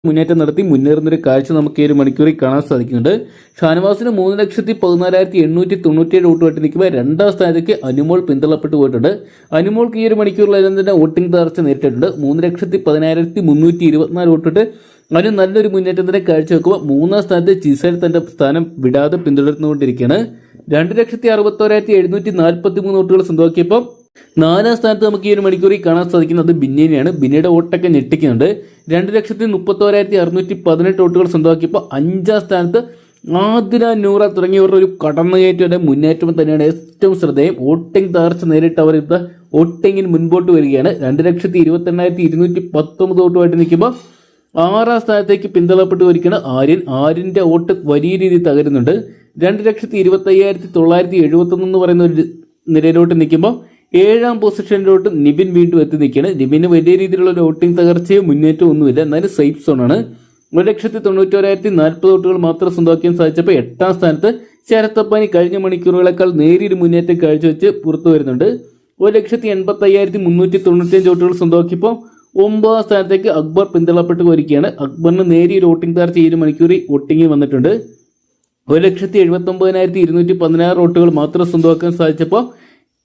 മുന്നേറ്റം നടത്തി മുന്നേറുന്നൊരു കാഴ്ച നമുക്ക് ഈ ഒരു മണിക്കൂറിൽ കാണാൻ സാധിക്കുന്നുണ്ട്. ഷാനവാസിന് 3,14,897 വോട്ടുമായിട്ട് നിൽക്കുമ്പോൾ രണ്ടാം സ്ഥാനത്തേക്ക് അനുമോൾ പിന്തള്ളപ്പെട്ടു പോയിട്ടുണ്ട്. അനുമോൾക്ക് ഈ ഒരു മണിക്കൂറിലെല്ലാം തന്നെ വോട്ടിംഗ് തകർച്ച നേരിട്ടിട്ടുണ്ട്. 3,10,324 വോട്ടിട്ട് അതിന് നല്ലൊരു മുന്നേറ്റം തന്നെ കാഴ്ചവെക്കുമ്പോൾ മൂന്നാം സ്ഥാനത്ത് ജിസേൽ തന്റെ സ്ഥാനം വിടാതെ പിന്തുടർന്നുകൊണ്ടിരിക്കുകയാണ്. 2,61,743 വോട്ടുകൾ സ്വന്തമാക്കിയപ്പോൾ നാലാം സ്ഥാനത്ത് നമുക്ക് ഈ ഒരു മണിക്കൂറിൽ കാണാൻ സാധിക്കുന്നത് ബിന്നിനെയാണ്. ബിന്നിയുടെ വോട്ടൊക്കെ ഞെട്ടിക്കുന്നുണ്ട്. 2,31,618 വോട്ടുകൾ സ്വന്തമാക്കിയപ്പോൾ അഞ്ചാം സ്ഥാനത്ത് ആദില നൂറ തുടങ്ങിയവരുടെ ഒരു കടന്നുകയറ്റയുടെ മുന്നേറ്റം തന്നെയാണ് ഏറ്റവും ശ്രദ്ധേയം. വോട്ടിംഗ് തകർച്ച നേരിട്ട് അവർ ഇപ്പോൾ വോട്ടിങ്ങിന് മുൻപോട്ട് വരികയാണ്. 2,28,219 വോട്ടുമായിട്ട് നിൽക്കുമ്പോൾ ആറാം സ്ഥാനത്തേക്ക് പിന്തള്ളപ്പെട്ട് വരികയാണ് ആര്യന്റെ വോട്ട് വലിയ രീതിയിൽ തകരുന്നുണ്ട്. 2,25,971 എന്ന് പറയുന്ന ഒരു നിരയിലോട്ട് നിൽക്കുമ്പോൾ ഏഴാം പൊസിഷനിലോട്ട് നിബിൻ വീണ്ടും എത്തി നിൽക്കുകയാണ്. നിബിന് വലിയ രീതിയിലുള്ള ഒരു വോട്ടിംഗ് തകർച്ചയോ മുന്നേറ്റവും ഒന്നുമില്ല, എന്നാലും സേഫ് സോണാണ്. 1,91,040 വോട്ടുകൾ മാത്രം സ്വന്തമാക്കാൻ സാധിച്ചപ്പോൾ എട്ടാം സ്ഥാനത്ത് ശരത്തപ്പാനി കഴിഞ്ഞ മണിക്കൂറുകളെക്കാൾ നേരിയൊരു മുന്നേറ്റം കാഴ്ചവെച്ച് പുറത്തു വരുന്നുണ്ട്. 1,85,395 വോട്ടുകൾ സ്വന്തമാക്കിയപ്പോൾ ഒമ്പതാം സ്ഥാനത്തേക്ക് അക്ബർ പിന്തള്ളപ്പെട്ട് പോയിരിക്കുകയാണ്. അക്ബറിന് നേരിയൊരു വോട്ടിംഗ് തകർച്ച ഈ ഒരു മണിക്കൂറിൽ വോട്ടിംഗിൽ വന്നിട്ടുണ്ട്. 1,79,216 വോട്ടുകൾ മാത്രം സ്വന്തമാക്കാൻ സാധിച്ചപ്പോൾ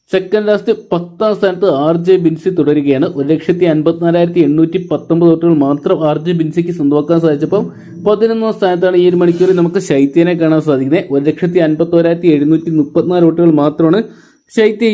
സെക്കൻഡ് ലാസ്റ്റ് 10ാം സ്ഥാനത്ത് RJ ബിൻസി തുടരുകയാണ്. 1,54,819 വോട്ടുകൾ മാത്രം RJ ബിൻസിക്ക് സ്വന്തമാക്കാൻ സാധിച്ചപ്പോൾ 11ാം സ്ഥാനത്താണ് ഈ ഒരു മണിക്കൂറിൽ നമുക്ക് ശൈത്യനെ കാണാൻ സാധിക്കുന്നത്. 1,51,734 വോട്ടുകൾ മാത്രമാണ് ശൈത്യ